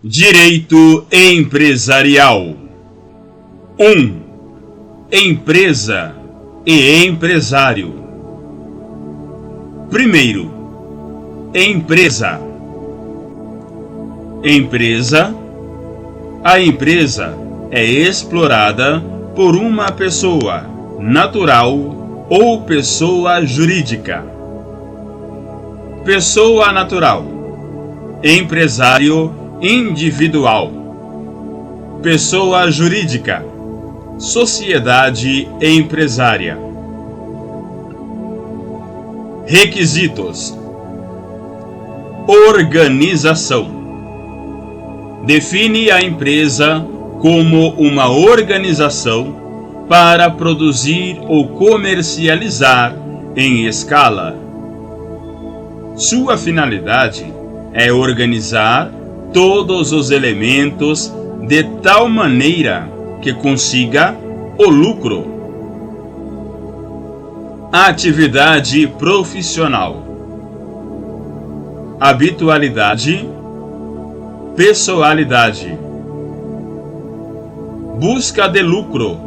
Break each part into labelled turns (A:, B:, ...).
A: Direito empresarial. 1. Empresa e empresário. Primeiro, empresa. Empresa. A empresa é explorada por uma pessoa natural ou pessoa jurídica. Pessoa natural. Empresário individual. Pessoa jurídica. Sociedade empresária. Requisitos. Organização. Define a empresa como uma organização para produzir ou comercializar em escala. Sua finalidade é organizar todos os elementos de tal maneira que consiga o lucro. Atividade profissional. Habitualidade. Pessoalidade. Busca de lucro.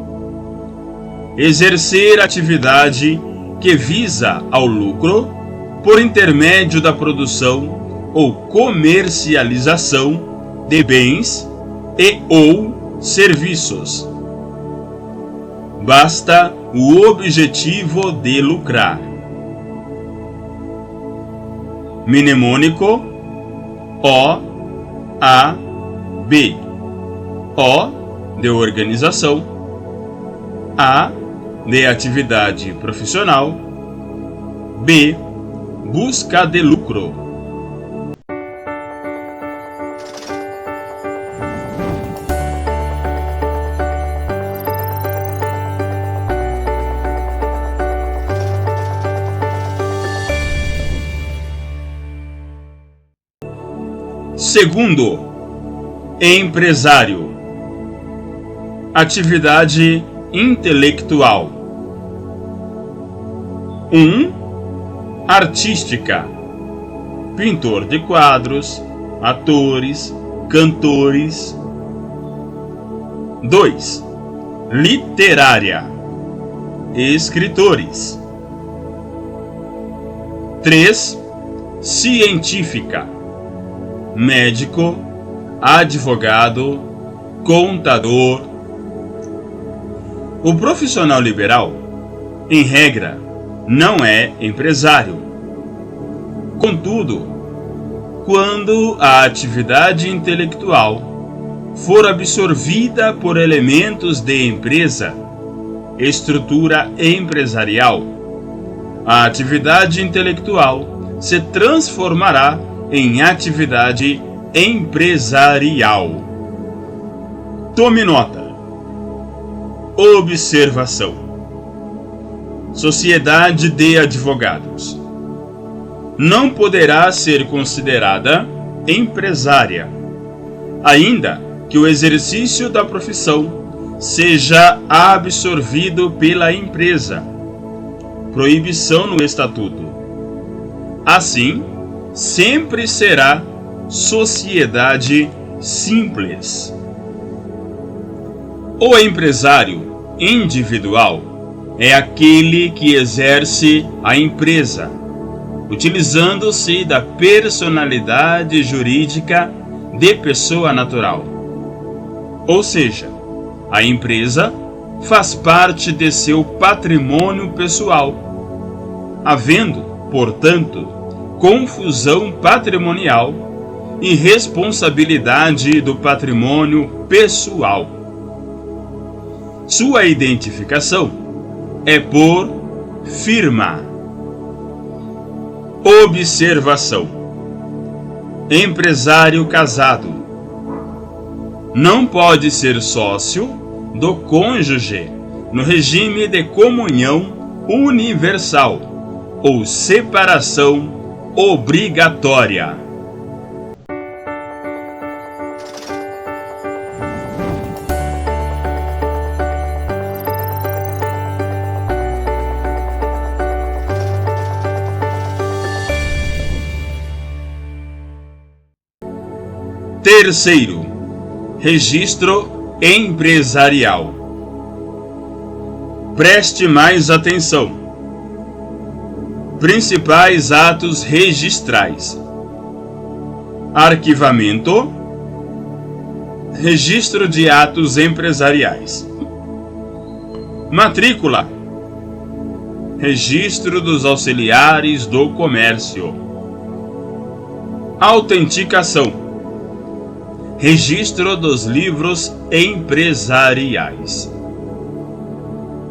A: Exercer atividade que visa ao lucro por intermédio da produção ou comercialização de bens e ou serviços. Basta o objetivo de lucrar. Mnemônico: O, A, B. O de organização, A de atividade profissional, B, busca de lucro. Segundo, empresário. Atividade intelectual. 1. Artística. Pintor de quadros, atores, cantores. 2. Literária. Escritores. 3. Científica. Médico, advogado, contador. O profissional liberal, em regra, não é empresário. Contudo, quando a atividade intelectual for absorvida por elementos de empresa, estrutura empresarial, a atividade intelectual se transformará em atividade empresarial. Tome nota. Observação. Sociedade de advogados não poderá ser considerada empresária, ainda que o exercício da profissão seja absorvido pela empresa. Proibição no Estatuto. Assim, sempre será sociedade simples. O empresário individual é aquele que exerce a empresa, utilizando-se da personalidade jurídica de pessoa natural. Ou seja, a empresa faz parte de seu patrimônio pessoal, havendo, portanto, confusão patrimonial e responsabilidade do patrimônio pessoal. Sua identificação é por firma. Observação. Empresário casado não pode ser sócio do cônjuge no regime de comunhão universal ou separação obrigatória. Terceiro, registro empresarial. Preste mais atenção. Principais atos registrais: arquivamento, registro de atos empresariais, matrícula, registro dos auxiliares do comércio, autenticação, registro dos livros empresariais.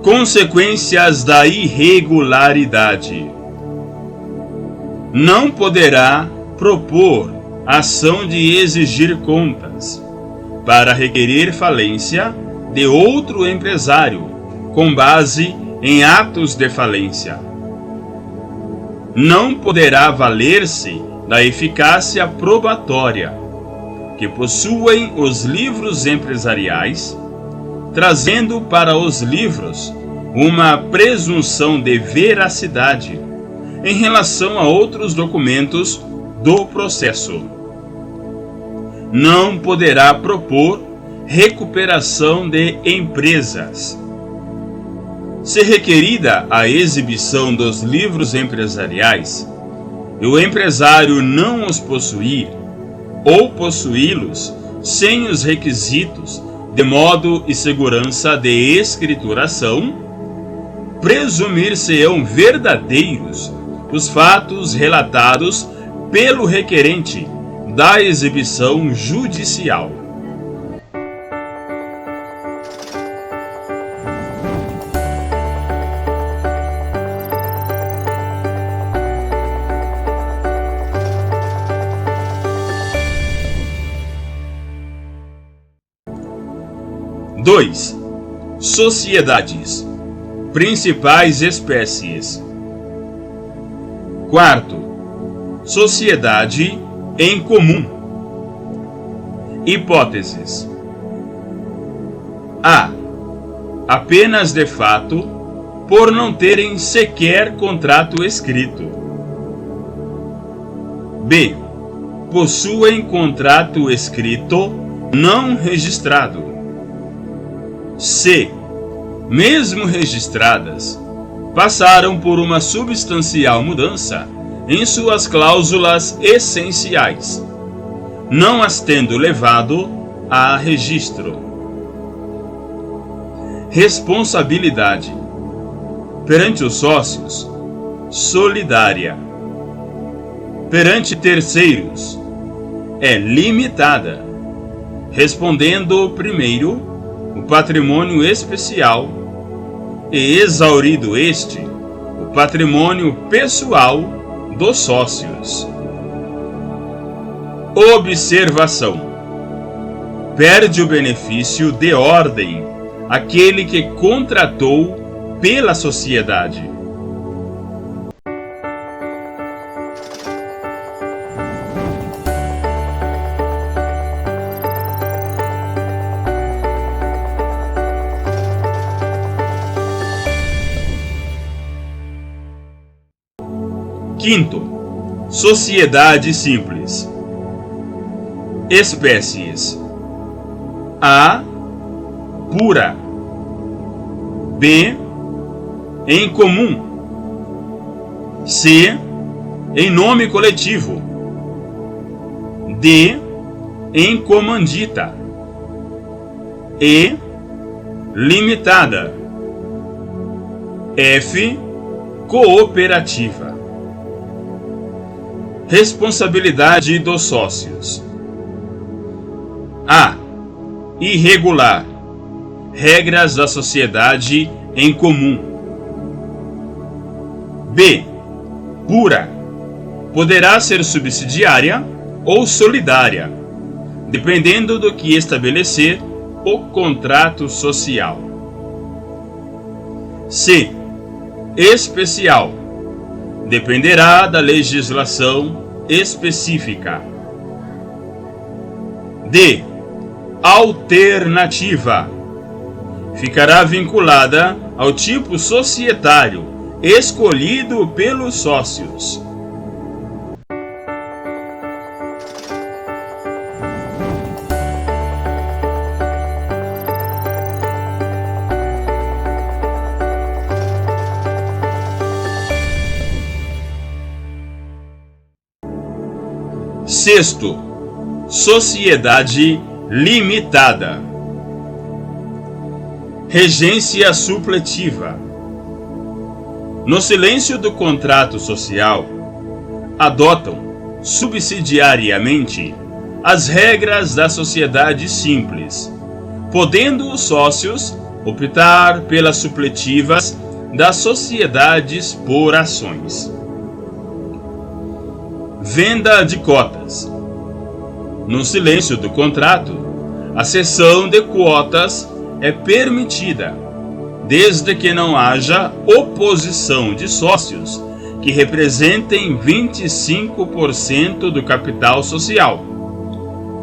A: Consequências da irregularidade: não poderá propor ação de exigir contas para requerer falência de outro empresário com base em atos de falência. Não poderá valer-se da eficácia probatória que possuem os livros empresariais, trazendo para os livros uma presunção de veracidade em relação a outros documentos do processo. Não poderá propor recuperação de empresas. Se requerida a exibição dos livros empresariais e o empresário não os possuir ou possuí-los sem os requisitos de modo e segurança de escrituração, presumir-se-ão verdadeiros os fatos relatados pelo requerente da exibição judicial. Dois, sociedades. Principais espécies. Quarto, sociedade em comum. Hipóteses: A. Apenas de fato, por não terem sequer contrato escrito. B. Possuem contrato escrito não registrado. C. Mesmo registradas, passaram por uma substancial mudança em suas cláusulas essenciais, não as tendo levado a registro. Responsabilidade perante os sócios, solidária. Perante terceiros, é limitada, respondendo primeiro o patrimônio especial e, exaurido este, o patrimônio pessoal dos sócios. Observação: perde o benefício de ordem aquele que contratou pela sociedade. Quinto, sociedade simples. Espécies: A. Pura. B. Em comum. C. Em nome coletivo. D. Em comandita. E. Limitada. F. Cooperativa. Responsabilidade dos sócios: A. Irregular. Regras da sociedade em comum. B. Pura. Poderá ser subsidiária ou solidária, dependendo do que estabelecer o contrato social. C. Especial. Dependerá da legislação específica. D. Alternativa. Ficará vinculada ao tipo societário escolhido pelos sócios. Sexto, sociedade limitada. Regência supletiva. No silêncio do contrato social, adotam subsidiariamente as regras da sociedade simples, podendo os sócios optar pelas supletivas das sociedades por ações. Venda de cotas. No silêncio do contrato, a cessão de cotas é permitida, desde que não haja oposição de sócios que representem 25% do capital social.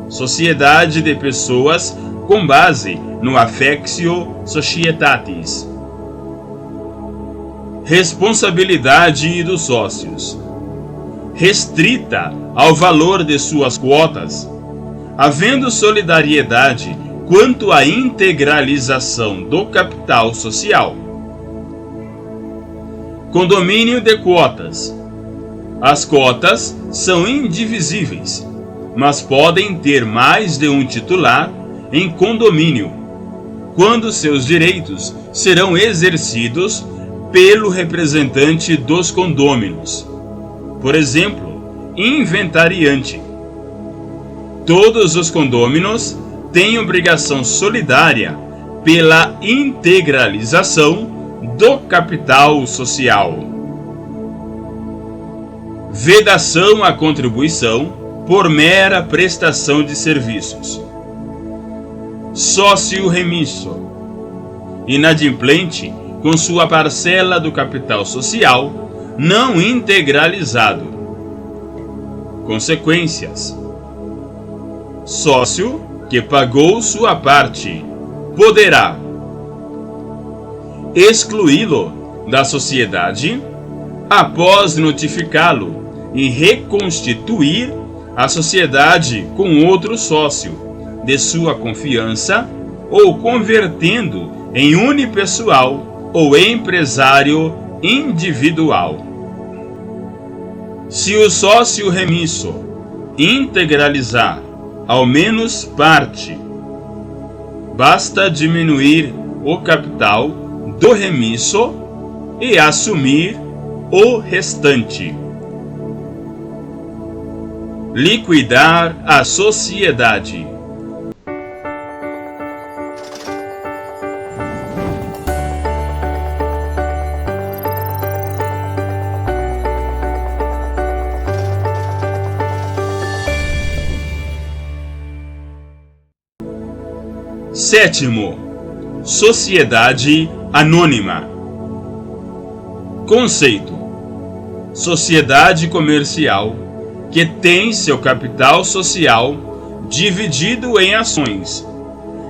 A: Sociedade de pessoas com base no affectio societatis. Responsabilidade dos sócios. Restrita ao valor de suas quotas, havendo solidariedade quanto à integralização do capital social. Condomínio de cotas. As cotas são indivisíveis, mas podem ter mais de um titular em condomínio, quando seus direitos serão exercidos pelo representante dos condôminos. Por exemplo, inventariante. Todos os condôminos têm obrigação solidária pela integralização do capital social. Vedação à contribuição por mera prestação de serviços. Sócio remisso. Inadimplente com sua parcela do capital social não integralizado. Consequências: sócio que pagou sua parte poderá excluí-lo da sociedade após notificá-lo e reconstituir a sociedade com outro sócio de sua confiança ou convertendo em unipessoal ou empresário individual. Se o sócio remisso integralizar ao menos parte, basta diminuir o capital do remisso e assumir o restante. Liquidar a sociedade. Sétimo, sociedade anônima. Conceito: sociedade comercial que tem seu capital social dividido em ações,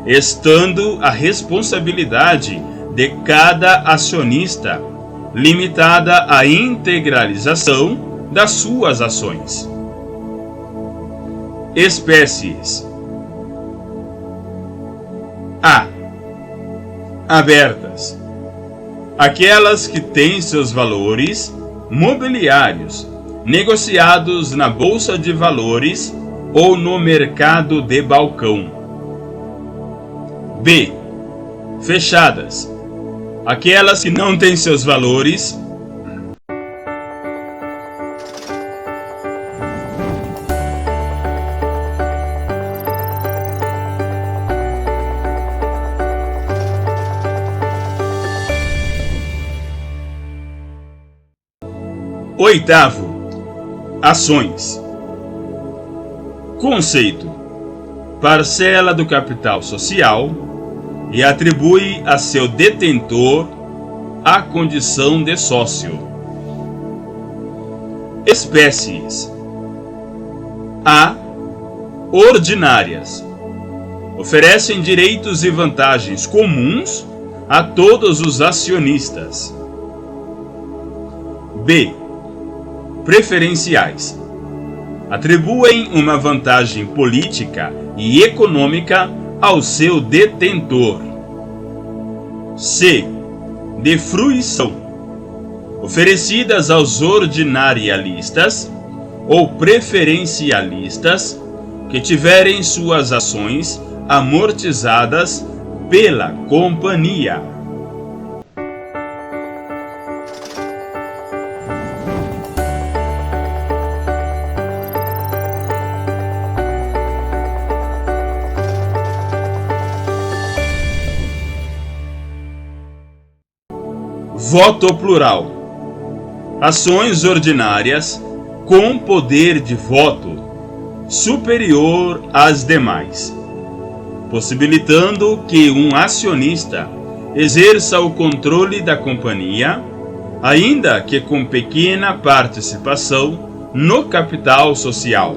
A: estando a responsabilidade de cada acionista limitada à integralização das suas ações. Espécies: A. Abertas. Aquelas que têm seus valores mobiliários negociados na bolsa de valores ou no mercado de balcão. B. Fechadas. Aquelas que não têm seus valores Oitavo, ações. Conceito: parcela do capital social e atribui a seu detentor a condição de sócio. Espécies: A. Ordinárias. Oferecem direitos e vantagens comuns a todos os acionistas. B. Preferenciais. Atribuem uma vantagem política e econômica ao seu detentor. C. De fruição. Oferecidas aos ordinarialistas ou preferencialistas que tiverem suas ações amortizadas pela companhia. Voto plural. Ações ordinárias com poder de voto superior às demais, possibilitando que um acionista exerça o controle da companhia, ainda que com pequena participação no capital social.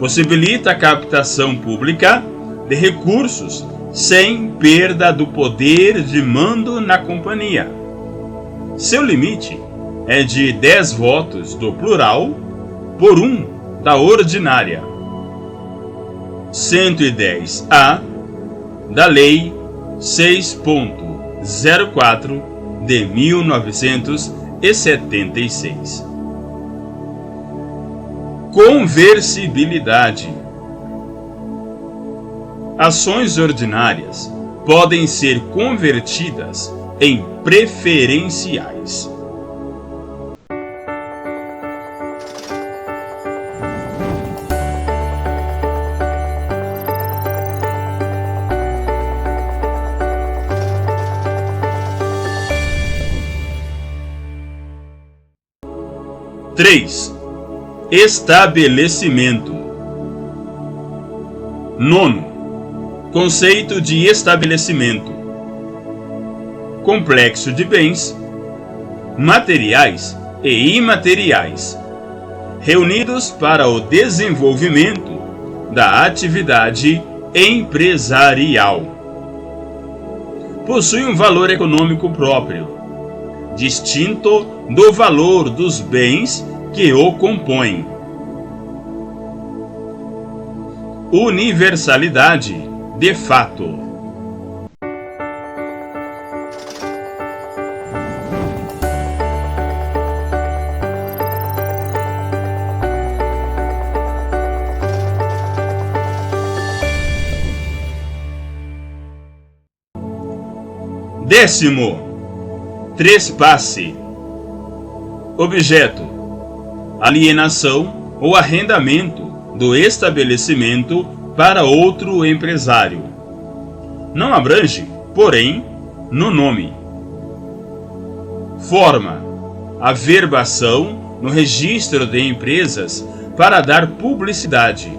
A: Possibilita a captação pública de recursos sem perda do poder de mando na companhia. Seu limite é de 10 votos do plural por 1 da ordinária. 110-A da Lei 6.04 de 1976. Conversibilidade. Ações ordinárias podem ser convertidas em preferenciais. Três. Estabelecimento. Nono. Conceito de estabelecimento: complexo de bens, materiais e imateriais, reunidos para o desenvolvimento da atividade empresarial. Possui um valor econômico próprio, distinto do valor dos bens que o compõem. Universalidade de fato. Décimo. Trespasse. Objeto: alienação ou arrendamento do estabelecimento para outro empresário. Não abrange, porém, no nome. Forma: averbação no registro de empresas para dar publicidade.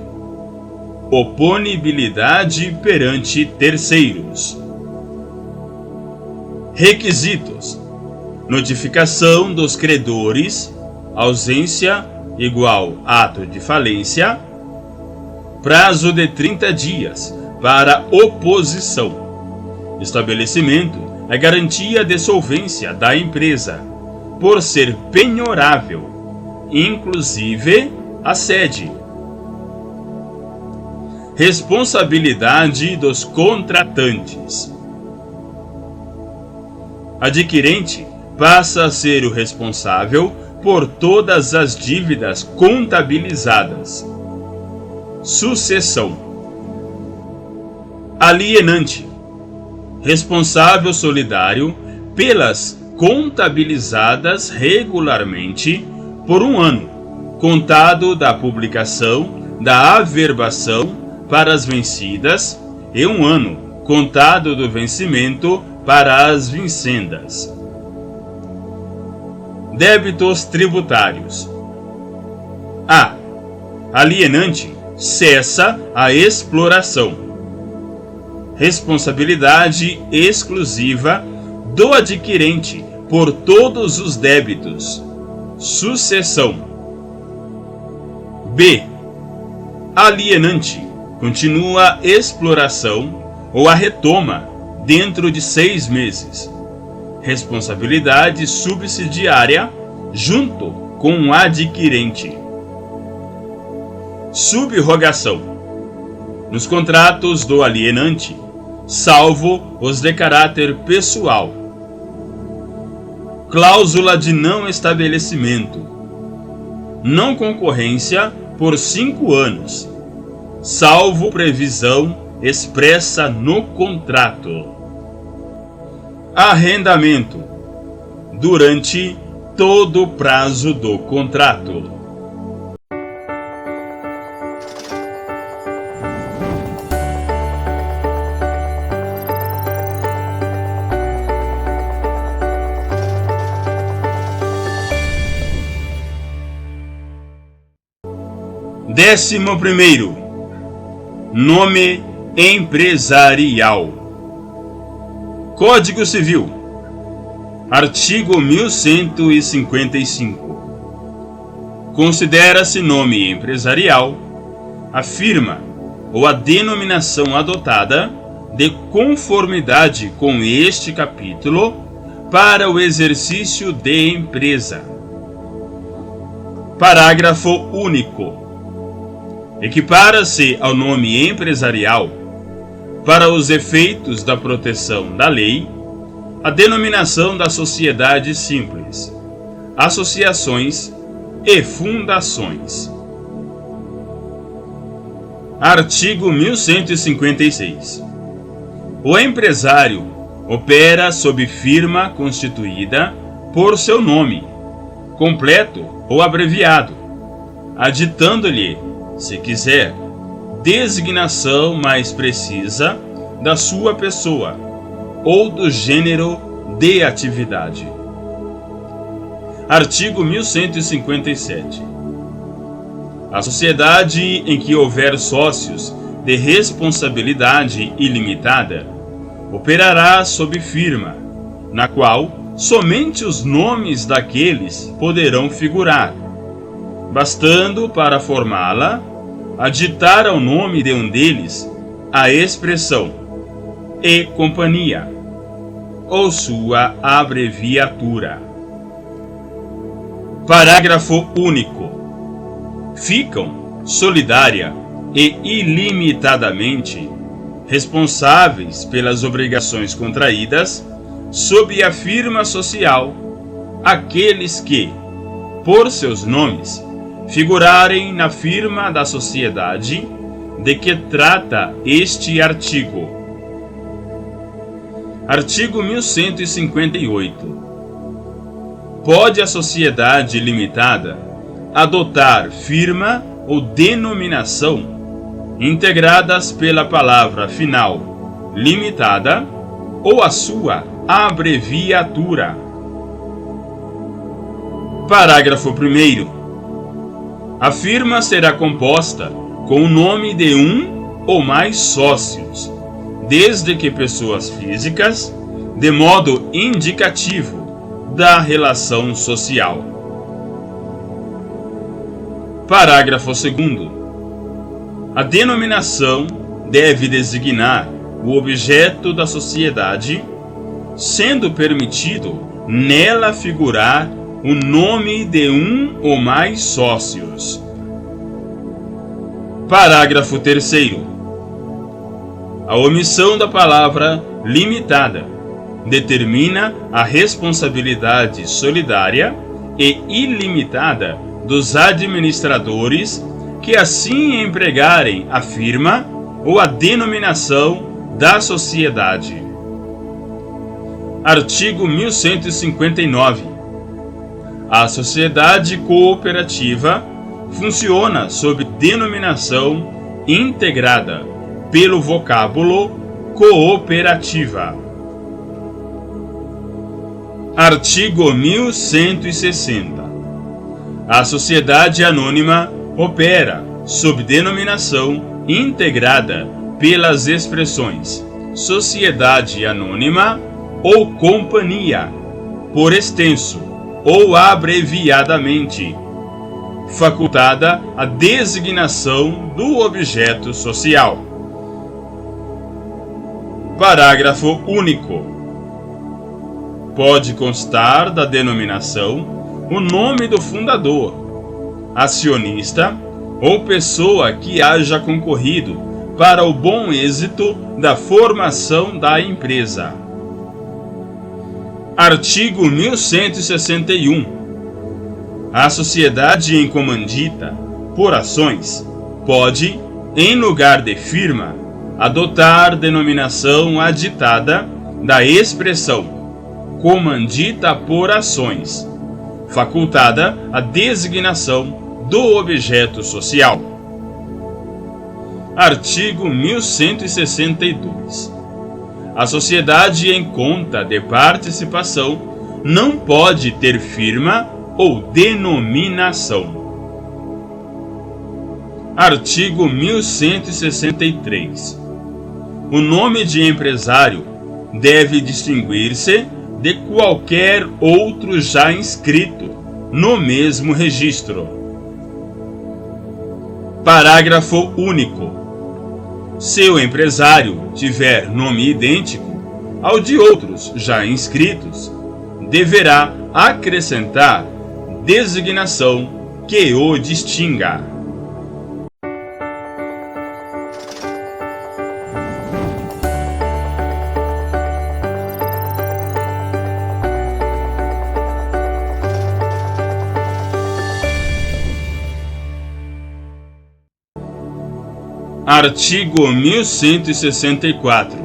A: Oponibilidade perante terceiros. Requisitos: notificação dos credores, ausência igual ato de falência, prazo de 30 dias para oposição. Estabelecimento é garantia de solvência da empresa, por ser penhorável, inclusive a sede. Responsabilidade dos contratantes. Adquirente passa a ser o responsável por todas as dívidas contabilizadas. Sucessão. Alienante: responsável solidário pelas contabilizadas regularmente por 1 ano, contado da publicação da averbação para as vencidas, e 1 ano, contado do vencimento para as vincendas. Débitos tributários. A. Alienante cessa a exploração. Responsabilidade exclusiva do adquirente por todos os débitos. Sucessão. B. Alienante continua a exploração ou a retoma dentro de 6 meses. Responsabilidade subsidiária junto com o adquirente. Subrogação. Nos contratos do alienante, salvo os de caráter pessoal. Cláusula de não estabelecimento. não concorrência por 5 anos, salvo previsão expressa no contrato. Arrendamento durante todo o prazo do contrato. Décimo primeiro, nome empresarial. Código Civil, artigo 1155. Considera-se nome empresarial a firma ou a denominação adotada de conformidade com este capítulo para o exercício de empresa. Parágrafo único. Equipara-se ao nome empresarial, para os efeitos da proteção da lei, a denominação da sociedade simples, associações e fundações. Artigo 1156. O empresário opera sob firma constituída por seu nome, completo ou abreviado, aditando-lhe, se quiser, designação mais precisa da sua pessoa ou do gênero de atividade. Artigo 1157. A sociedade em que houver sócios de responsabilidade ilimitada operará sob firma, na qual somente os nomes daqueles poderão figurar, bastando para formá-la aditar ao nome de um deles a expressão "e companhia" ou sua abreviatura. Parágrafo único. Ficam solidária e ilimitadamente responsáveis pelas obrigações contraídas sob a firma social aqueles que, por seus nomes, figurarem na firma da sociedade de que trata este artigo. Artigo 1158. Pode a sociedade limitada adotar firma ou denominação integradas pela palavra final limitada ou a sua abreviatura. Parágrafo 1º. A firma será composta com o nome de um ou mais sócios, desde que pessoas físicas, de modo indicativo da relação social. Parágrafo 2º. A denominação deve designar o objeto da sociedade, sendo permitido nela figurar o nome de um ou mais sócios. Parágrafo 3º. A omissão da palavra limitada determina a responsabilidade solidária e ilimitada dos administradores que assim empregarem a firma ou a denominação da sociedade. Artigo 1159. A sociedade cooperativa funciona sob denominação integrada pelo vocábulo cooperativa. Artigo 1160. A sociedade anônima opera sob denominação integrada pelas expressões sociedade anônima ou companhia, por extenso ou abreviadamente, facultada a designação do objeto social. Parágrafo único. Pode constar da denominação o nome do fundador, acionista ou pessoa que haja concorrido para o bom êxito da formação da empresa. Artigo 1161. A sociedade em comandita por ações pode, em lugar de firma, adotar denominação aditada da expressão comandita por ações, facultada a designação do objeto social. Artigo 1162. A sociedade em conta de participação não pode ter firma ou denominação. Artigo 1163. O nome de empresário deve distinguir-se de qualquer outro já inscrito no mesmo registro. Parágrafo único. Se o empresário tiver nome idêntico ao de outros já inscritos, deverá acrescentar designação que o distinga. Artigo 1164.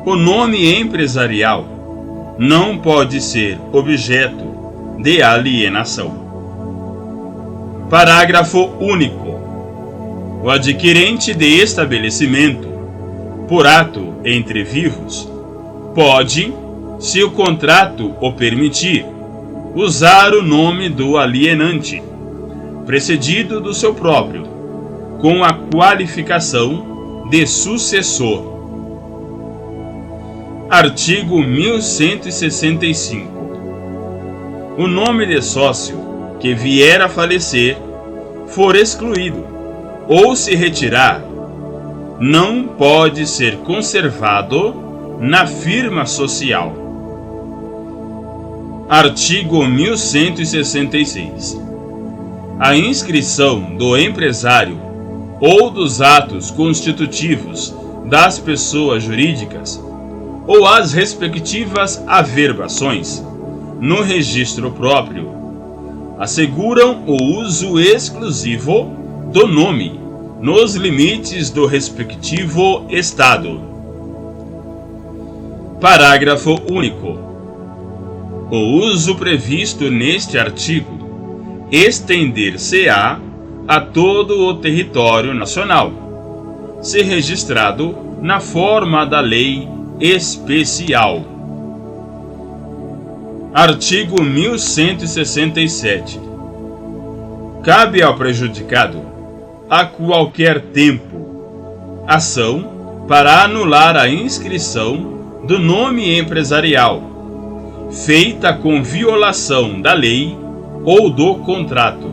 A: O nome empresarial não pode ser objeto de alienação. Parágrafo único. O adquirente de estabelecimento, por ato entre vivos, pode, se o contrato o permitir, usar o nome do alienante, precedido do seu próprio, com a qualificação de sucessor. Artigo 1165. O nome de sócio que vier a falecer, for excluído ou se retirar, não pode ser conservado na firma social. Artigo 1166. A inscrição do empresário ou dos atos constitutivos das pessoas jurídicas ou as respectivas averbações no registro próprio asseguram o uso exclusivo do nome nos limites do respectivo Estado. Parágrafo único. O uso previsto neste artigo estender-se-á a todo o território nacional, se registrado na forma da lei especial. Artigo 1167. Cabe ao prejudicado, a qualquer tempo, ação para anular a inscrição do nome empresarial, feita com violação da lei ou do contrato.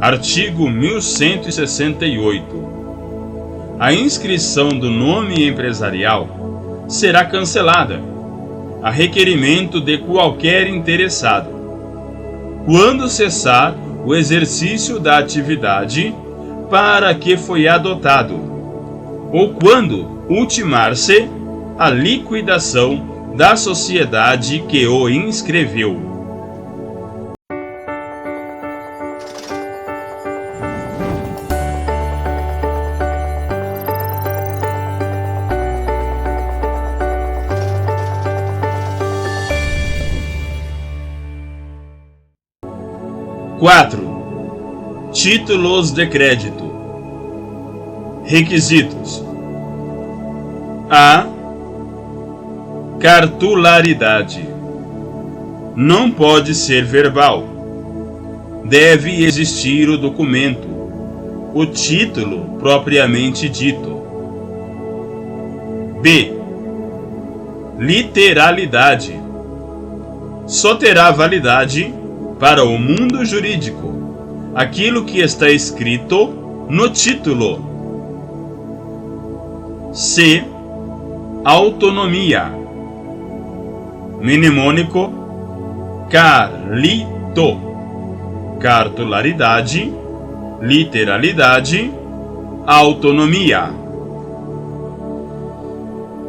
A: Artigo 1168. A inscrição do nome empresarial será cancelada, a requerimento de qualquer interessado, quando cessar o exercício da atividade para que foi adotado, ou quando ultimar-se a liquidação da sociedade que o inscreveu. Títulos de crédito. Requisitos: A. Cartularidade. Não pode ser verbal. Deve existir o documento, o título propriamente dito. B. Literalidade. Só terá validade para o mundo jurídico aquilo que está escrito no título. C. Autonomia. Mnemônico: Carlito. Cartularidade, literalidade, autonomia.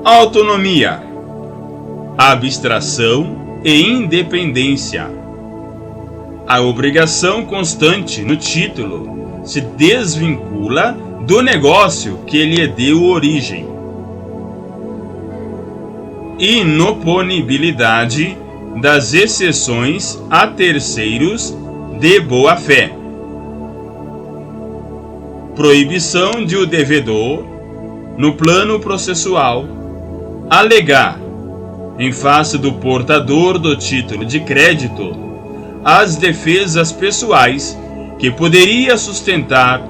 A: Autonomia: abstração e independência. a obrigação constante no título se desvincula do negócio que lhe deu origem. Inoponibilidade das exceções a terceiros de boa-fé. Proibição de o devedor, no plano processual, alegar, em face do portador do título de crédito, as defesas pessoais que poderia sustentar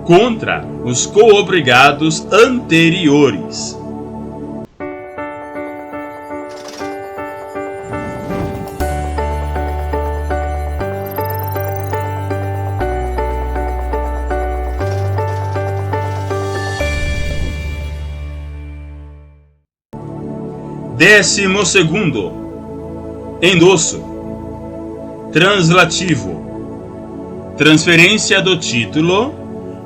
A: contra os coobrigados anteriores. Décimo segundo, endosso. Translativo. Transferência do título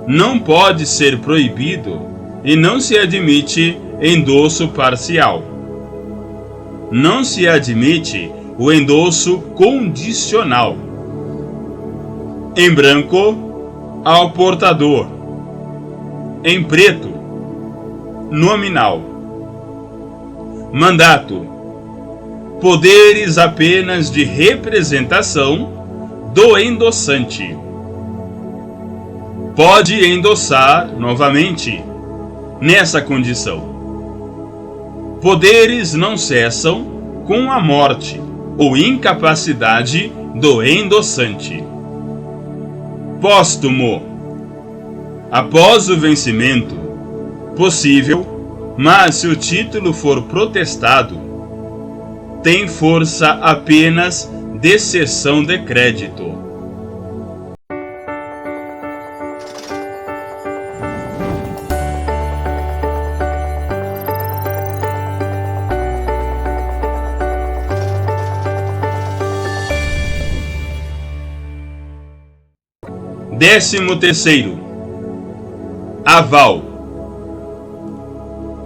A: não pode ser proibido e não se admite endosso parcial. Não se admite o endosso condicional. Em branco, ao portador. Em preto, nominal. Mandato. Poderes apenas de representação do endossante. Pode endossar novamente nessa condição. Poderes não cessam com a morte ou incapacidade do endossante. Póstumo. Após o vencimento, possível, mas se o título for protestado, tem força apenas de cessão de crédito. Décimo terceiro, aval.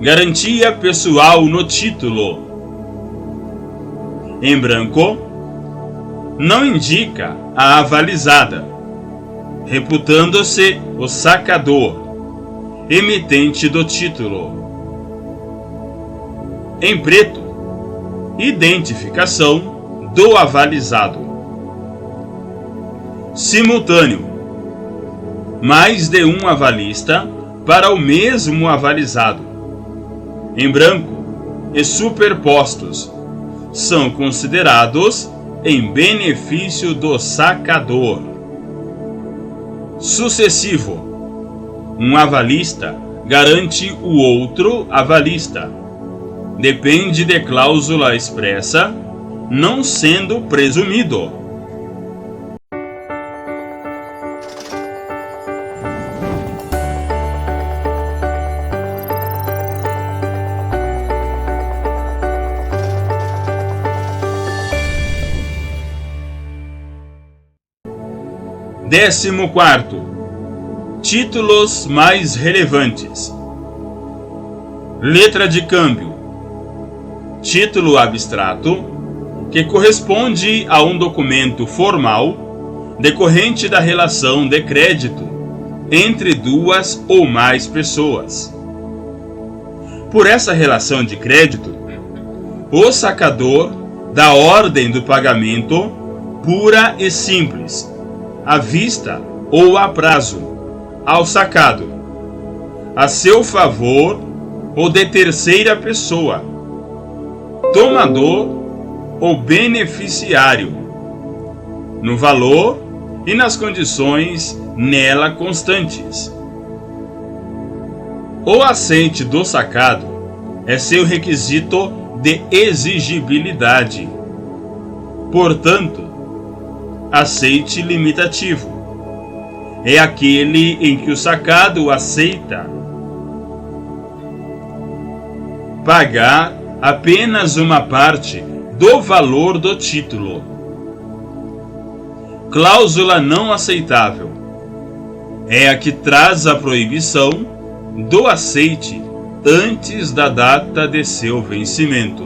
A: Garantia pessoal no título. Em branco, não indica a avalizada, reputando-se o sacador, emitente do título. Em preto, identificação do avalizado. Simultâneo, mais de um avalista para o mesmo avalizado. Em branco e superpostos, são considerados em benefício do sacador. Sucessivo. Um avalista garante o outro avalista. Depende de cláusula expressa, não sendo presumido. Décimo quarto, títulos mais relevantes. Letra de câmbio. Título abstrato que corresponde a um documento formal decorrente da relação de crédito entre duas ou mais pessoas. Por essa relação de crédito, o sacador dá ordem do pagamento pura e simples, à vista ou a prazo, ao sacado, a seu favor ou de terceira pessoa, tomador ou beneficiário, no valor e nas condições nela constantes. O aceite do sacado é seu requisito de exigibilidade. Portanto, aceite limitativo é aquele em que o sacado aceita pagar apenas uma parte do valor do título. Cláusula não aceitável é a que traz a proibição do aceite antes da data de seu vencimento.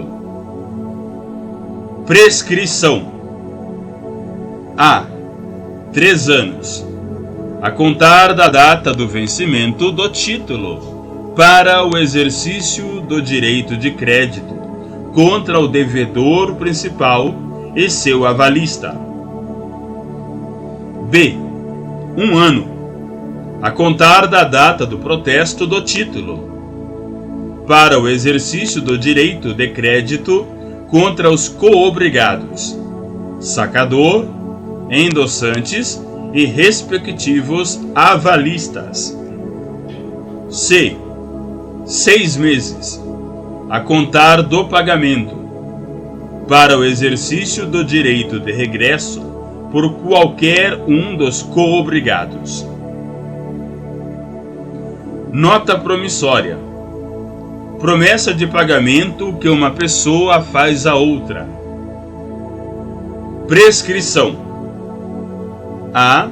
A: Prescrição. A. 3 anos, a contar da data do vencimento do título, para o exercício do direito de crédito contra o devedor principal e seu avalista. B. 1 ano, a contar da data do protesto do título, para o exercício do direito de crédito contra os coobrigados, sacador, endossantes e respectivos avalistas. C. 6 meses, a contar do pagamento, para o exercício do direito de regresso por qualquer um dos coobrigados. Nota promissória: promessa de pagamento que uma pessoa faz a outra. Prescrição: A.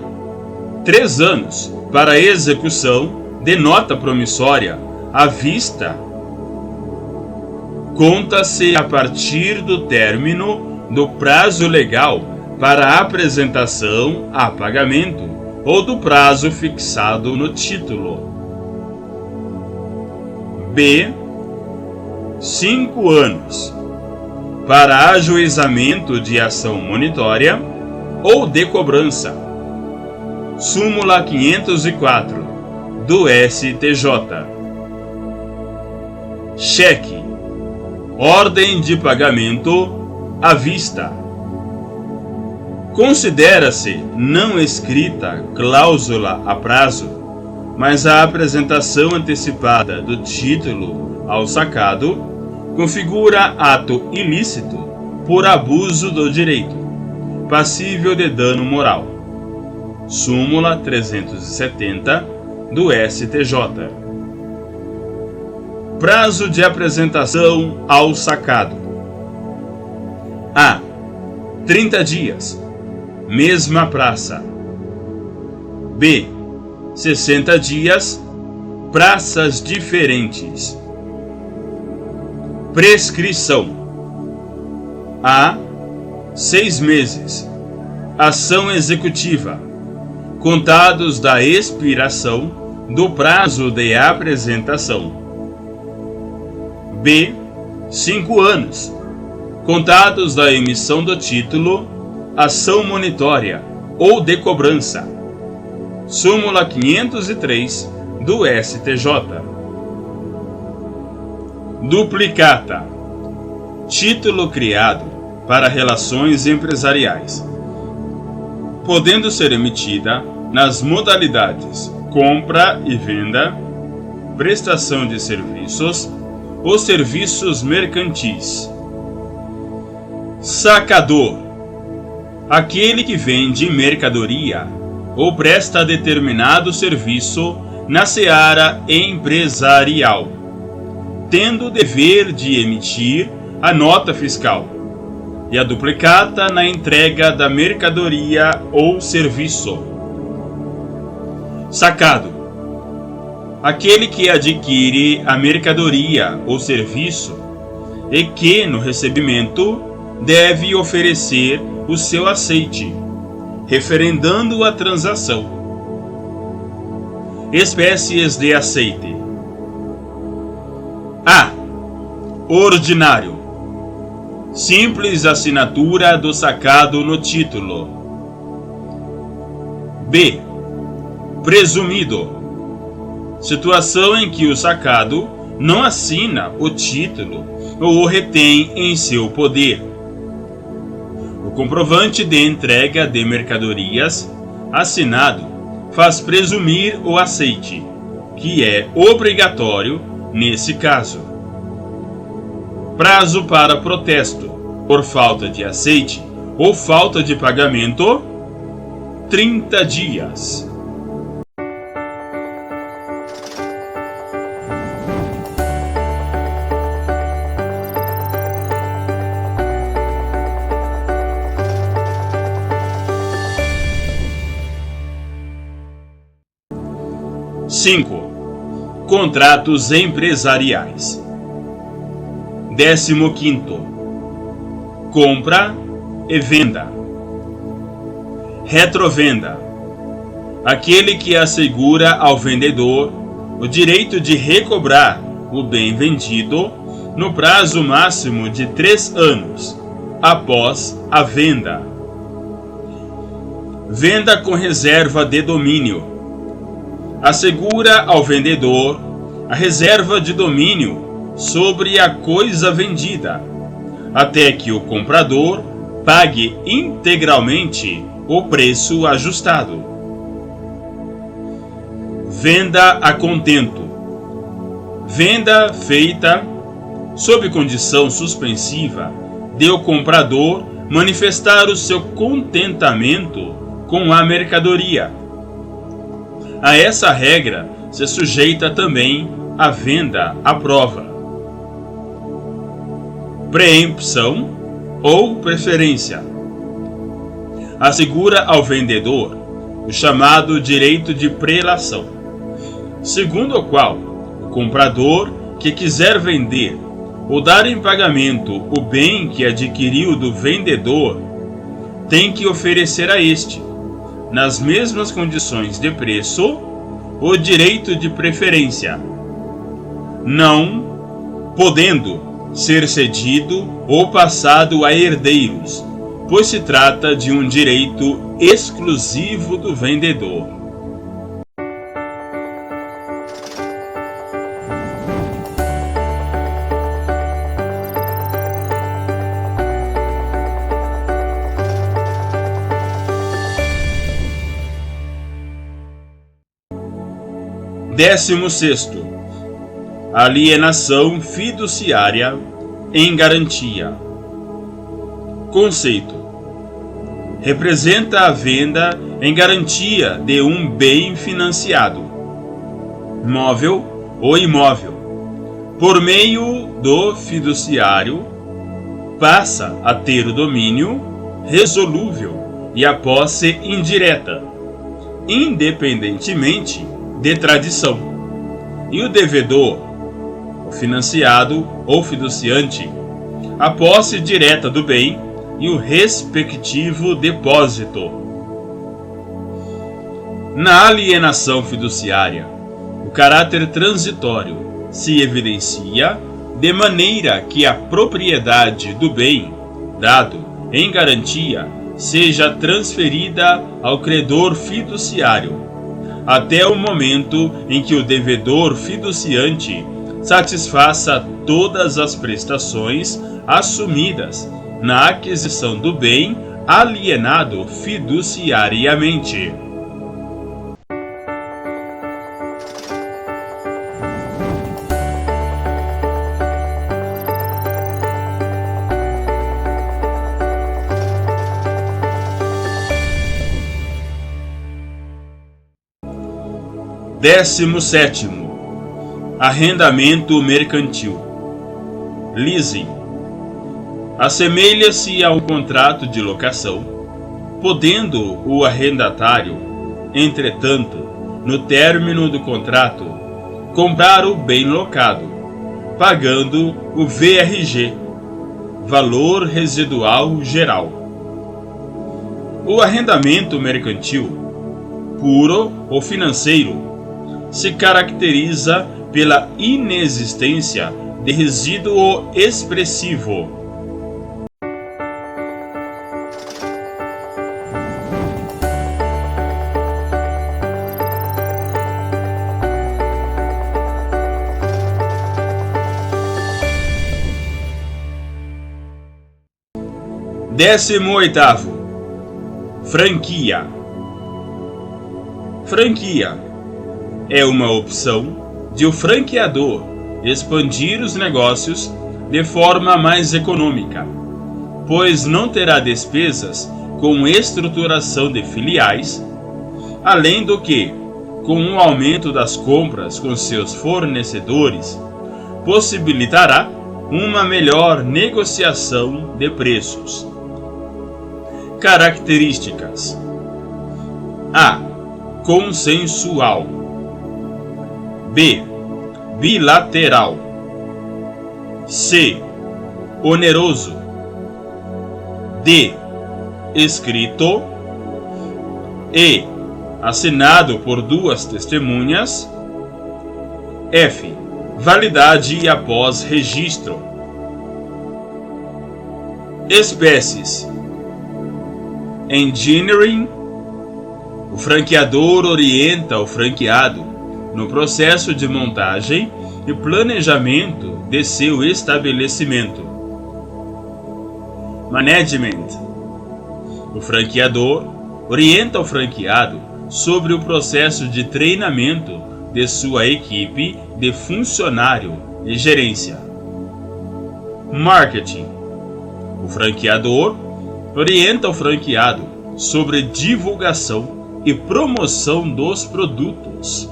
A: 3 anos para a execução de nota promissória à vista. Conta-se a partir do término do prazo legal para a apresentação a pagamento ou do prazo fixado no título. B. 5 anos para ajuizamento de ação monitória ou de cobrança. Súmula 504 do STJ. Cheque: ordem de pagamento à vista. Considera-se não escrita cláusula a prazo, mas a apresentação antecipada do título ao sacado configura ato ilícito por abuso do direito, passível de dano moral. Súmula 370 do STJ. Prazo de apresentação ao sacado: A. 30 dias, mesma praça. B. 60 dias, praças diferentes. Prescrição: A. 6 meses, ação executiva, contados da expiração do prazo de apresentação. B. 5 anos, contados da emissão do título, ação monitória ou de cobrança. Súmula 503 do STJ. Duplicata: título criado para relações empresariais, podendo ser emitida nas modalidades compra e venda, prestação de serviços ou serviços mercantis. Sacador: aquele que vende mercadoria ou presta determinado serviço na seara empresarial, tendo o dever de emitir a nota fiscal e a duplicata na entrega da mercadoria ou serviço. Sacado: aquele que adquire a mercadoria ou serviço e que, no recebimento, deve oferecer o seu aceite, referendando a transação. Espécies de aceite: A. Ordinário: simples assinatura do sacado no título. B. Presumido: situação em que o sacado não assina o título ou o retém em seu poder. O comprovante de entrega de mercadorias assinado faz presumir o aceite, que é obrigatório nesse caso. Prazo para protesto por falta de aceite ou falta de pagamento: 30 dias. Contratos empresariais. 15º. Compra e venda. Retrovenda: aquele que assegura ao vendedor o direito de recobrar o bem vendido no prazo máximo de 3 anos após a venda. Venda com reserva de domínio: assegura ao vendedor a reserva de domínio sobre a coisa vendida, até que o comprador pague integralmente o preço ajustado. Venda a contento: venda feita sob condição suspensiva de o comprador manifestar o seu contentamento com a mercadoria. A essa regra se sujeita também a venda à prova. Preempção ou preferência: assegura ao vendedor o chamado direito de prelação, segundo o qual o comprador que quiser vender ou dar em pagamento o bem que adquiriu do vendedor tem que oferecer a este, nas mesmas condições de preço, o direito de preferência, não podendo ser cedido ou passado a herdeiros, pois se trata de um direito exclusivo do vendedor. Décimo sexto: alienação fiduciária em garantia. Conceito: representa a venda em garantia de um bem financiado, móvel ou imóvel, por meio do fiduciário, passa a ter o domínio resolúvel e a posse indireta, independentemente de tradição, e o devedor, o financiado ou fiduciante, a posse direta do bem e o respectivo depósito. Na alienação fiduciária, o caráter transitório se evidencia de maneira que a propriedade do bem dado em garantia seja transferida ao credor fiduciário, até o momento em que o devedor fiduciante satisfaça todas as prestações assumidas na aquisição do bem alienado fiduciariamente. Décimo sétimo: arrendamento mercantil. Leasing: assemelha-se a um contrato de locação, podendo o arrendatário, entretanto, no término do contrato, comprar o bem locado, pagando o VRG, valor residual geral. O arrendamento mercantil, puro ou financeiro, se caracteriza pela inexistência de resíduo expressivo. Décimo oitavo: franquia. Franquia é uma opção de o franqueador expandir os negócios de forma mais econômica, pois não terá despesas com estruturação de filiais, além do que, com o aumento das compras com seus fornecedores, possibilitará uma melhor negociação de preços. Características: A. Consensual. B. Bilateral. C. Oneroso. D. Escrito. E. Assinado por duas testemunhas. F. Validade após registro. Espécies. Engineering. O franqueador orienta o franqueado no processo de montagem e planejamento de seu estabelecimento. Management. O franqueador orienta o franqueado sobre o processo de treinamento de sua equipe de funcionário e gerência. Marketing. O franqueador orienta o franqueado sobre divulgação e promoção dos produtos.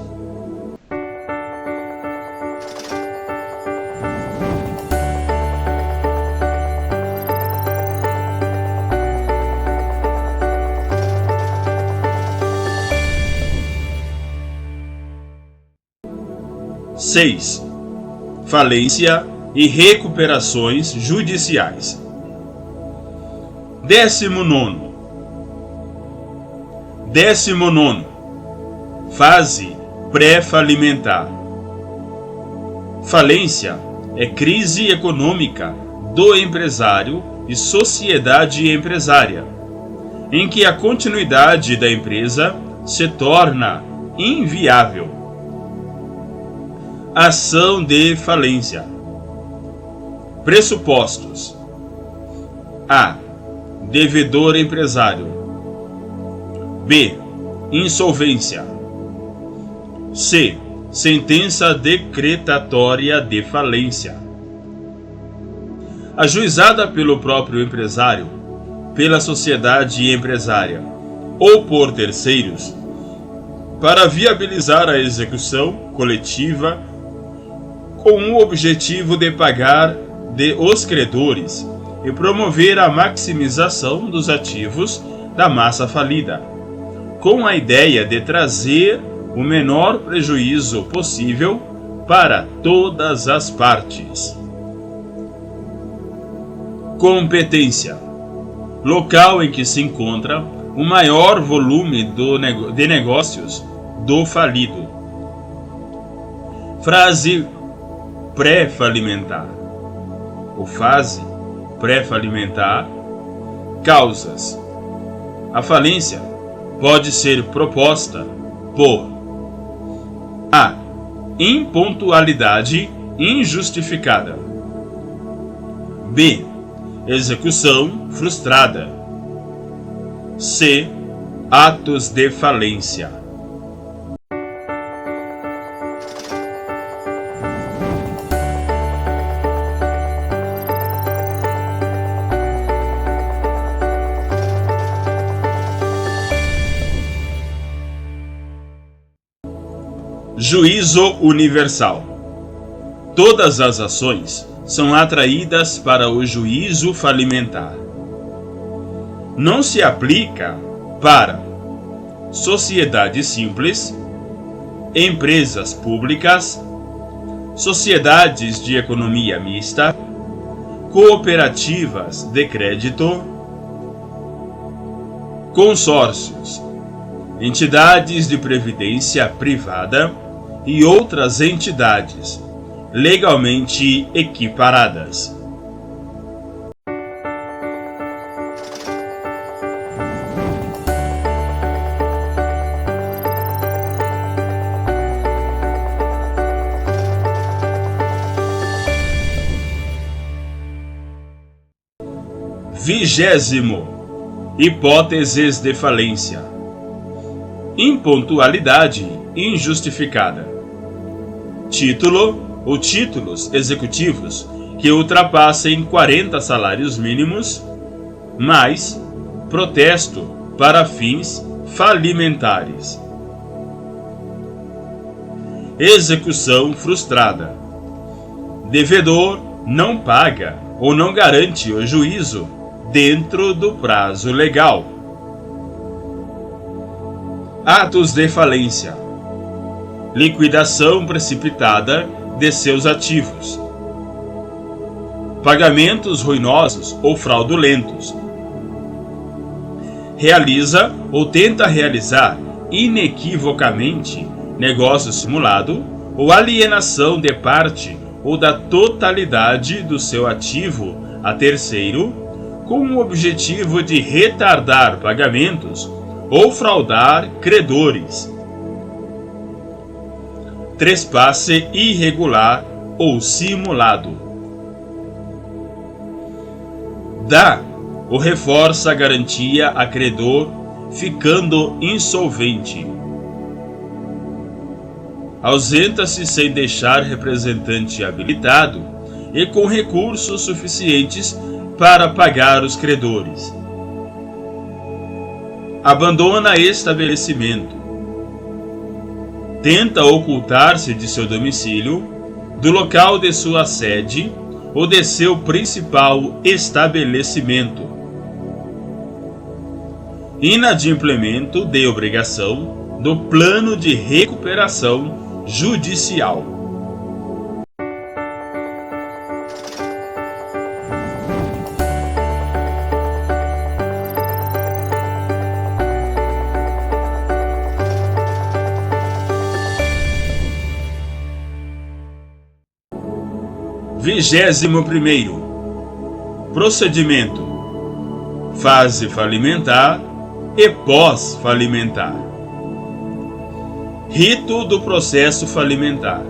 A: Seis. Falência e recuperações judiciais. 19. Fase pré-falimentar. Falência é crise econômica do empresário e sociedade empresária, em que a continuidade da empresa se torna inviável. Ação de falência. Pressupostos: A. Devedor empresário. B. Insolvência. C. Sentença decretatória de falência. Ajuizada pelo próprio empresário, pela sociedade empresária ou por terceiros, para viabilizar a execução coletiva com o objetivo de pagar os credores e promover a maximização dos ativos da massa falida, com a ideia de trazer o menor prejuízo possível para todas as partes. Competência: local em que se encontra o maior volume de negócios do falido. Fase pré-falimentar. Ou fase pré-falimentar. Causas: a falência pode ser proposta por A. Impontualidade injustificada. B. Execução frustrada. C. Atos de falência. Juízo universal. Todas as ações são atraídas para o juízo falimentar. Não se aplica para sociedade simples, empresas públicas, sociedades de economia mista, cooperativas de crédito, consórcios, entidades de previdência privada e outras entidades legalmente equiparadas. Vigésimo. Hipóteses de falência. Impontualidade injustificada. Título ou títulos executivos que ultrapassem 40 salários mínimos, mais protesto para fins falimentares. Execução frustrada. Devedor não paga ou não garante o juízo dentro do prazo legal. Atos de falência. Liquidação precipitada de seus ativos. Pagamentos ruinosos ou fraudulentos. realiza ou tenta realizar inequivocamente negócio simulado ou alienação de parte ou da totalidade do seu ativo a terceiro, com o objetivo de retardar pagamentos ou fraudar credores. Trespasse irregular ou simulado. Dá ou reforça a garantia a credor ficando insolvente. Ausenta-se sem deixar representante habilitado e com recursos suficientes para pagar os credores. Abandona estabelecimento. Tenta ocultar-se de seu domicílio, do local de sua sede ou de seu principal estabelecimento. Inadimplemento de obrigação do plano de recuperação judicial. Vigésimo primeiro. Procedimento: fase falimentar e pós-falimentar. Rito do processo falimentar.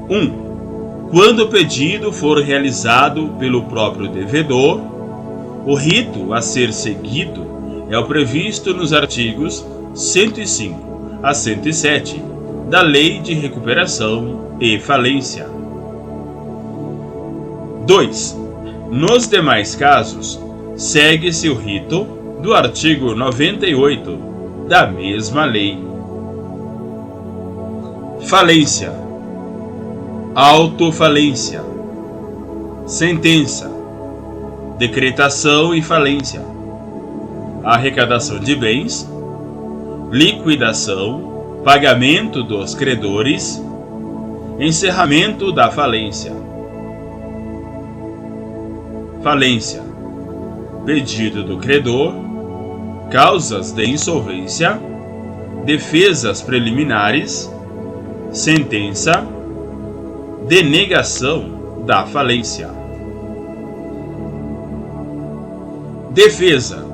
A: 1. Quando o pedido for realizado pelo próprio devedor, o rito a ser seguido é o previsto nos artigos 105 a 107 da Lei de Recuperação e Falência. 2. Nos demais casos, segue-se o rito do artigo 98 da mesma lei. Falência, autofalência, sentença, decretação e falência, arrecadação de bens, liquidação, pagamento dos credores, encerramento da falência. Falência, pedido do credor, causas de insolvência, defesas preliminares, sentença, denegação da falência. Defesa.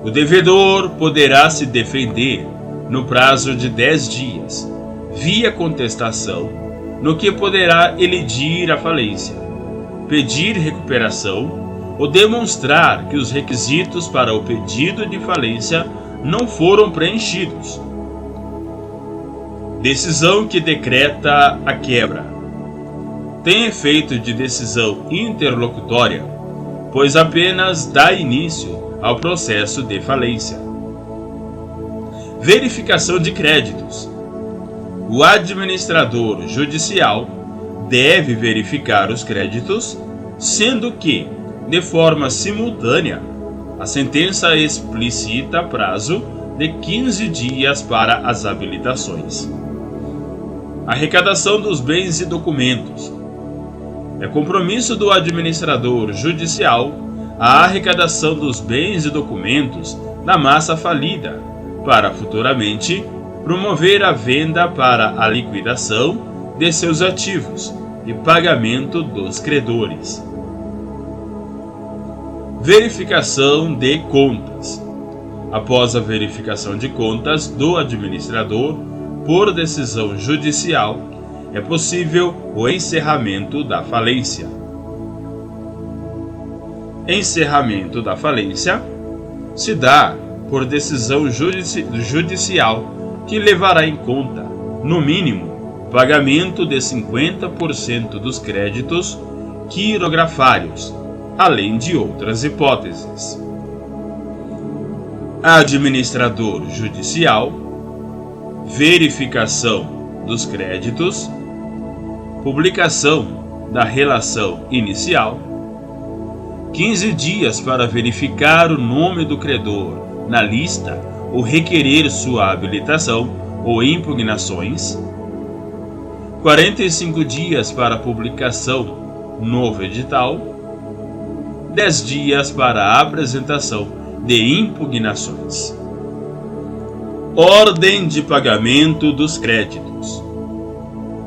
A: O devedor poderá se defender no prazo de 10 dias, via contestação, no que poderá elidir a falência, pedir recuperação ou demonstrar que os requisitos para o pedido de falência não foram preenchidos. Decisão que decreta a quebra. Tem efeito de decisão interlocutória, pois apenas dá início ao processo de falência. Verificação de créditos. O administrador judicial deve verificar os créditos, sendo que, de forma simultânea, a sentença explicita prazo de 15 dias para as habilitações. Arrecadação dos bens e documentos. É compromisso do administrador judicial a arrecadação dos bens e documentos da massa falida, para futuramente promover a venda para a liquidação de seus ativos e pagamento dos credores. Verificação de contas. Após a verificação de contas do administrador por decisão judicial, é possível o encerramento da falência. Encerramento da falência se dá por decisão judicial que levará em conta, no mínimo, pagamento de 50% dos créditos quirografários, além de outras hipóteses. Administrador judicial, verificação dos créditos, publicação da relação inicial, 15 dias para verificar o nome do credor na lista ou requerer sua habilitação ou impugnações, 45 dias para publicação novo edital, 10 dias para a apresentação de impugnações. Ordem de pagamento dos créditos.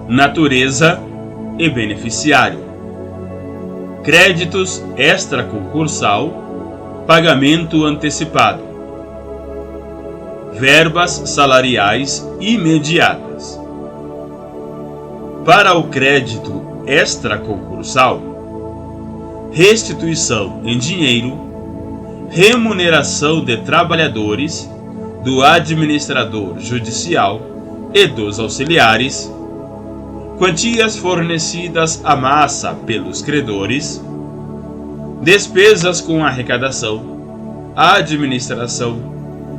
A: Natureza e beneficiário. Créditos extraconcursal, pagamento antecipado. Verbas salariais imediatas. Para o crédito extraconcursal, restituição em dinheiro, remuneração de trabalhadores, do administrador judicial e dos auxiliares, quantias fornecidas à massa pelos credores, despesas com arrecadação, administração,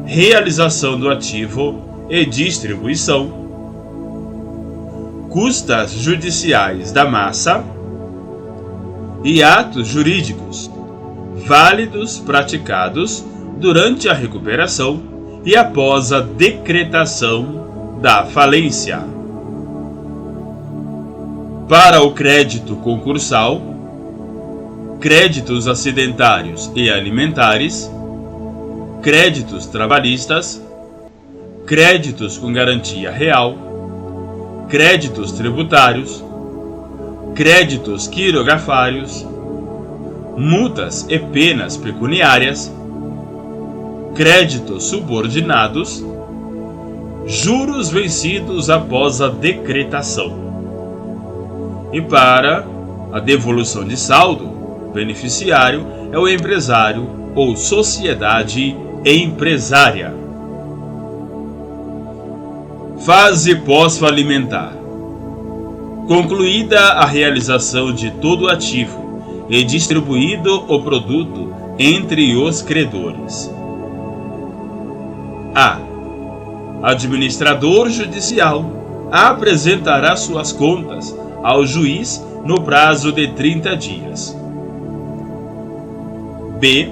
A: realização do ativo e distribuição, custas judiciais da massa e atos jurídicos válidos praticados durante a recuperação e após a decretação da falência. Para o crédito concursal, créditos acidentários e alimentares, créditos trabalhistas, créditos com garantia real, créditos tributários, créditos quirografários, multas e penas pecuniárias, créditos subordinados, juros vencidos após a decretação. E para a devolução de saldo, o beneficiário é o empresário ou sociedade empresária. Fase pós-falimentar. Concluída a realização de todo o ativo e distribuído o produto entre os credores. A. Administrador judicial apresentará suas contas ao juiz no prazo de 30 dias. B.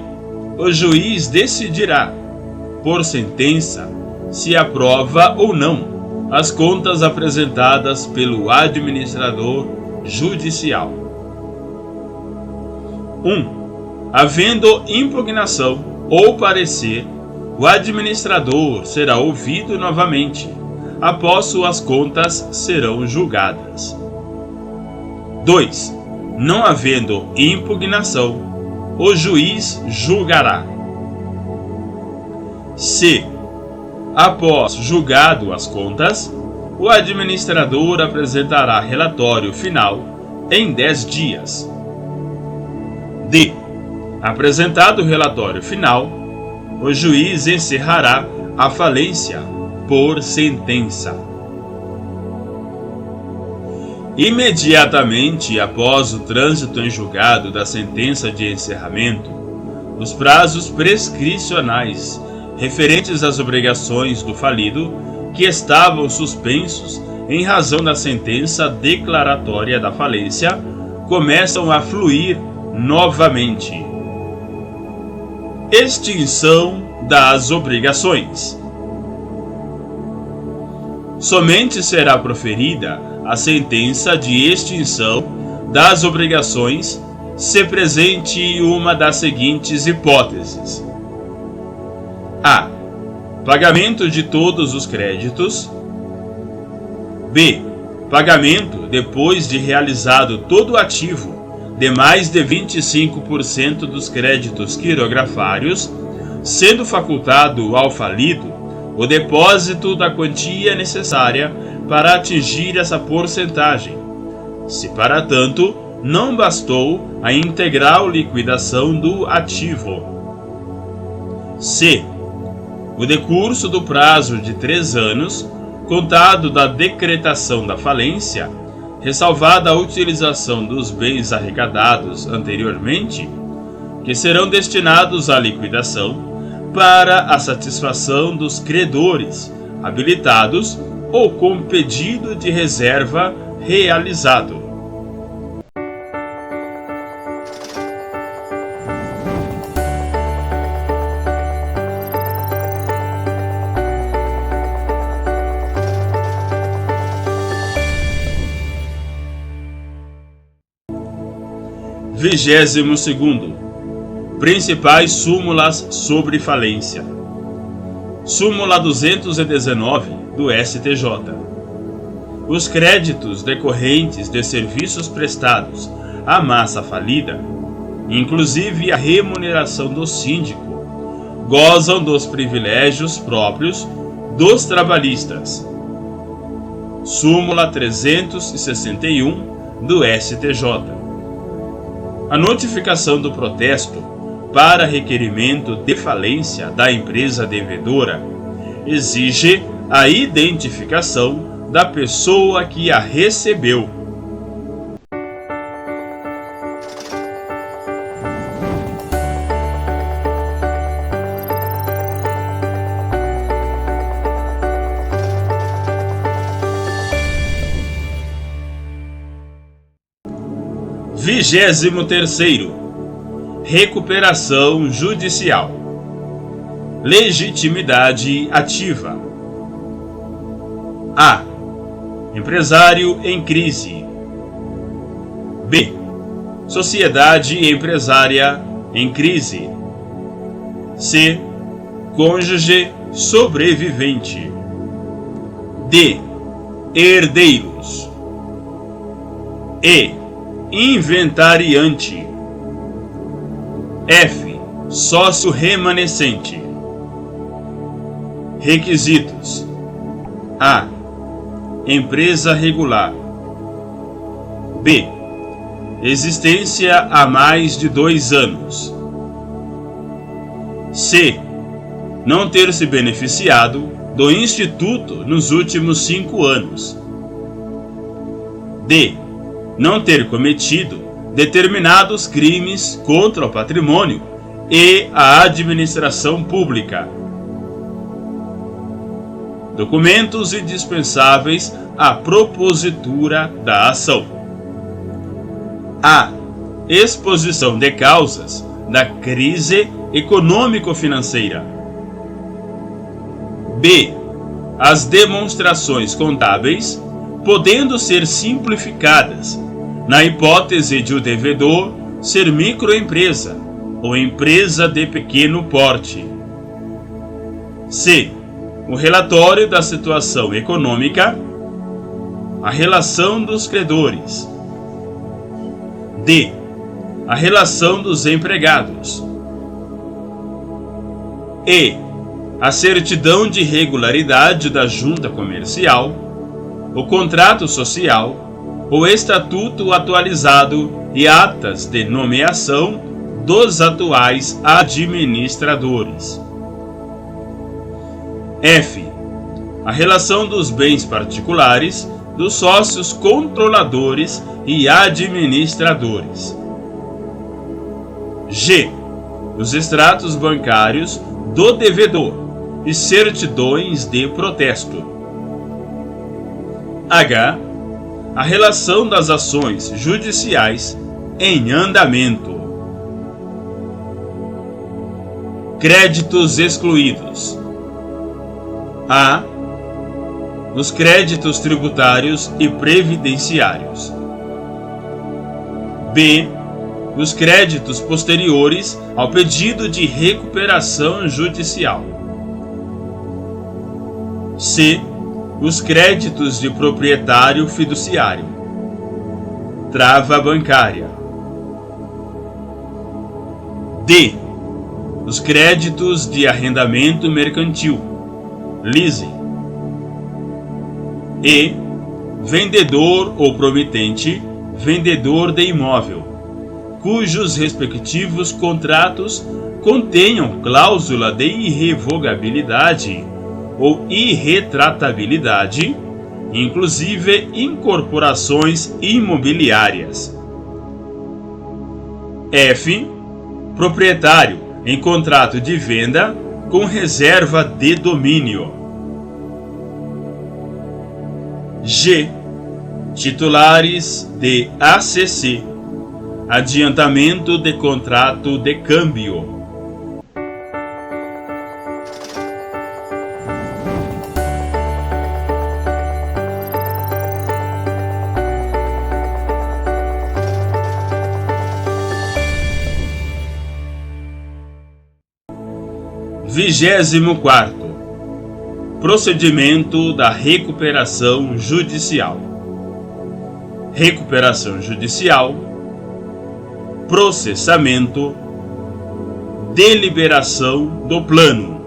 A: O juiz decidirá, por sentença, se aprova ou não as contas apresentadas pelo administrador judicial. 1. Havendo impugnação ou parecer, o administrador será ouvido novamente, após suas contas serão julgadas. 2. Não havendo impugnação, o juiz julgará. C. Após julgado as contas, o administrador apresentará relatório final em 10 dias. D. Apresentado o relatório final, o juiz encerrará a falência por sentença. Imediatamente após o trânsito em julgado da sentença de encerramento, os prazos prescricionais referentes às obrigações do falido que estavam suspensos em razão da sentença declaratória da falência começam a fluir novamente. Extinção das obrigações. Somente será proferida a sentença de extinção das obrigações se presente uma das seguintes hipóteses: A. Pagamento de todos os créditos. B. Pagamento depois de realizado todo o ativo de mais de 25% dos créditos quirografários, sendo facultado ao falido o depósito da quantia necessária para atingir essa porcentagem, se para tanto não bastou a integral liquidação do ativo. C. O decurso do prazo de 3 anos, contado da decretação da falência, ressalvada a utilização dos bens arrecadados anteriormente, que serão destinados à liquidação para a satisfação dos credores habilitados ou com pedido de reserva realizado. Vigésimo segundo. Principais súmulas sobre falência. Súmula 219 do STJ. Os créditos decorrentes de serviços prestados à massa falida, inclusive a remuneração do síndico, gozam dos privilégios próprios dos trabalhistas. Súmula 361 do STJ. A notificação do protesto para requerimento de falência da empresa devedora exige a identificação da pessoa que a recebeu. Vigésimo terceiro. Recuperação judicial. Legitimidade ativa. A. Empresário em crise. B. Sociedade empresária em crise. C. Cônjuge sobrevivente. D. Herdeiros. E. Inventariante. F. Sócio remanescente. Requisitos: A. Empresa regular. B. Existência há mais de 2 anos. C. Não ter se beneficiado do Instituto nos últimos 5 anos. D. Não ter cometido determinados crimes contra o patrimônio e a administração pública. Documentos indispensáveis à propositura da ação: A. Exposição de causas da crise econômico-financeira. B. As demonstrações contábeis, podendo ser simplificadas na hipótese de o devedor ser microempresa ou empresa de pequeno porte. C. O relatório da situação econômica, a relação dos credores. D. A relação dos empregados. E. A certidão de regularidade da junta comercial, o contrato social, o estatuto atualizado e atas de nomeação dos atuais administradores. F. A relação dos bens particulares dos sócios controladores e administradores. G. Os extratos bancários do devedor e certidões de protesto. H. A relação das ações judiciais em andamento. Créditos excluídos. A. Os créditos tributários e previdenciários. B. Os créditos posteriores ao pedido de recuperação judicial. C. Os créditos de proprietário fiduciário. Trava bancária. D. Os créditos de arrendamento mercantil. Leasing. E. Vendedor ou promitente, vendedor de imóvel, cujos respectivos contratos contenham cláusula de irrevogabilidade ou irretratabilidade, inclusive incorporações imobiliárias. F. Proprietário em contrato de venda com reserva de domínio. G. Titulares de ACC, adiantamento de contrato de câmbio. 24º. Procedimento da recuperação judicial. Recuperação judicial, processamento, deliberação do plano.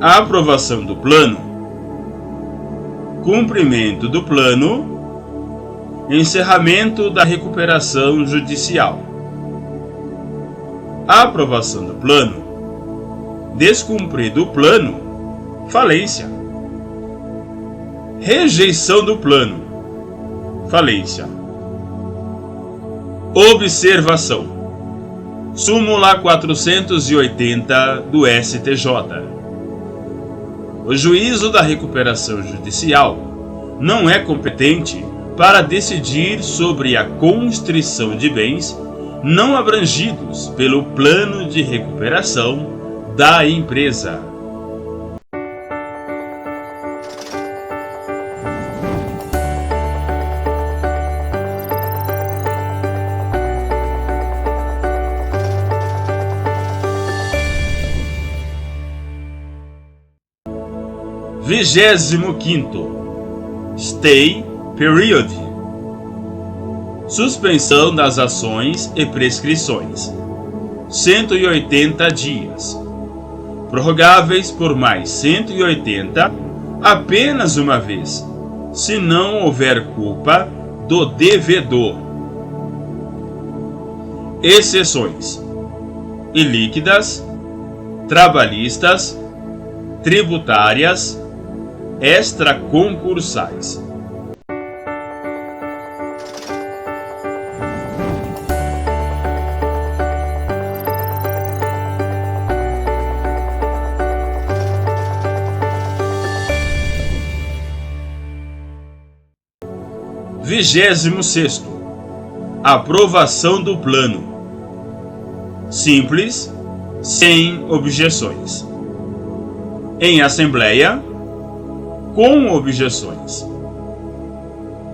A: A aprovação do plano, cumprimento do plano, encerramento da recuperação judicial. A aprovação do plano, descumprido o plano, falência. Rejeição do plano, falência. Observação. Súmula 480 do STJ. O juízo da recuperação judicial não é competente para decidir sobre a constrição de bens não abrangidos pelo plano de recuperação da empresa. Vigésimo quinto. Stay period. Suspensão das ações e prescrições. 180 dias. Prorrogáveis por mais 180 apenas uma vez, se não houver culpa do devedor. Exceções: ilíquidas, trabalhistas, tributárias, extraconcursais. Vigésimo sexto. Aprovação do plano. Simples, sem objeções. Em assembleia, com objeções.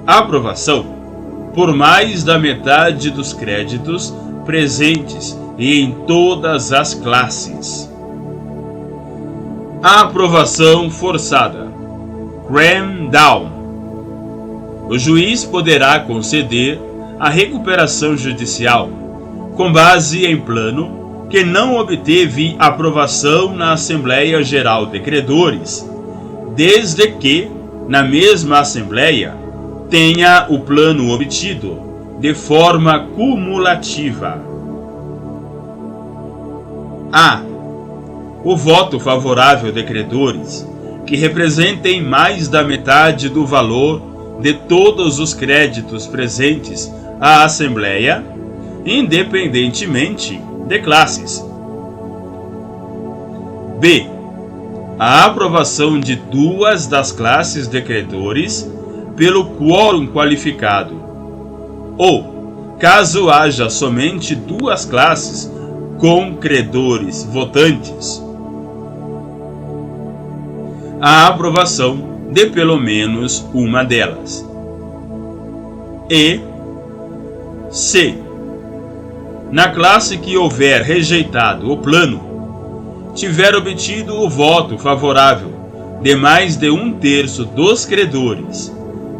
A: Aprovação por mais da metade dos créditos presentes e em todas as classes. Aprovação forçada. Cram down. O juiz poderá conceder a recuperação judicial com base em plano que não obteve aprovação na Assembleia Geral de Credores, desde que, na mesma Assembleia, tenha o plano obtido de forma cumulativa. A. O voto favorável de credores que representem mais da metade do valor de todos os créditos presentes à Assembleia, independentemente de classes. B. A aprovação de duas das classes de credores pelo quórum qualificado, ou, caso haja somente duas classes com credores votantes, a aprovação de pelo menos uma delas. E C. Na classe que houver rejeitado o plano, tiver obtido o voto favorável de mais de 1/3 dos credores,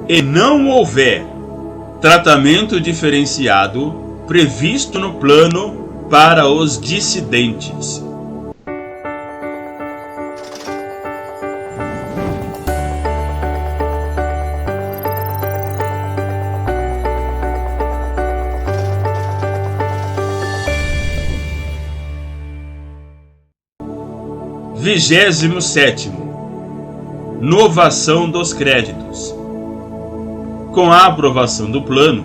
A: e não houver tratamento diferenciado previsto no plano para os dissidentes. Vigésimo sétimo. Novação dos créditos. Com a aprovação do plano,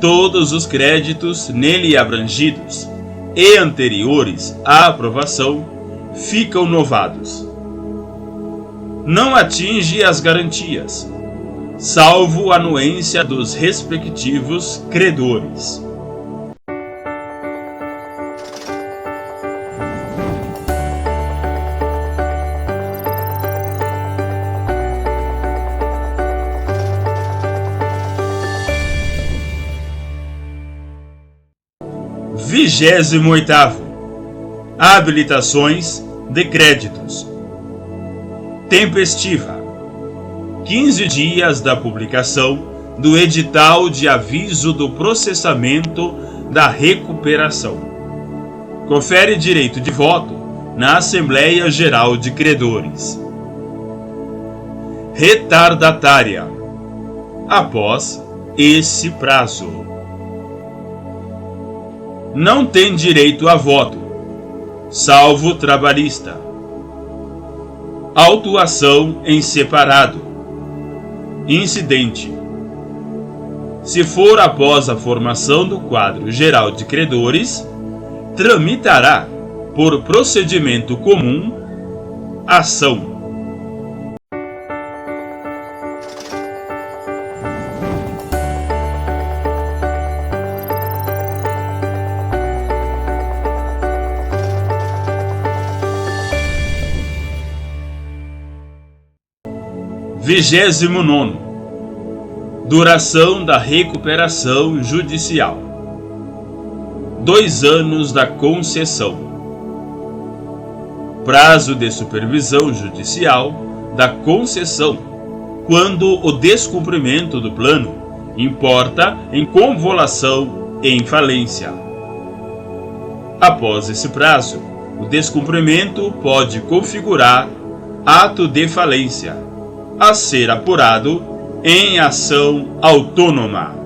A: todos os créditos nele abrangidos e anteriores à aprovação ficam novados. Não atinge as garantias, salvo a anuência dos respectivos credores. Vigésimo oitavo. habilitações de créditos. Tempestiva: 15 dias da publicação do edital de aviso do processamento da recuperação. Confere direito de voto na Assembleia Geral de Credores. Retardatária: após esse prazo, não tem direito a voto, salvo trabalhista. Autuação em separado. Incidente: se for após a formação do quadro geral de credores, tramitará, por procedimento comum, ação. Vigésimo nono: duração da recuperação judicial. 2 anos da concessão. Prazo de supervisão judicial da concessão, quando o descumprimento do plano importa em convolução em falência. Após esse prazo, o descumprimento pode configurar ato de falência, a ser apurado em ação autônoma.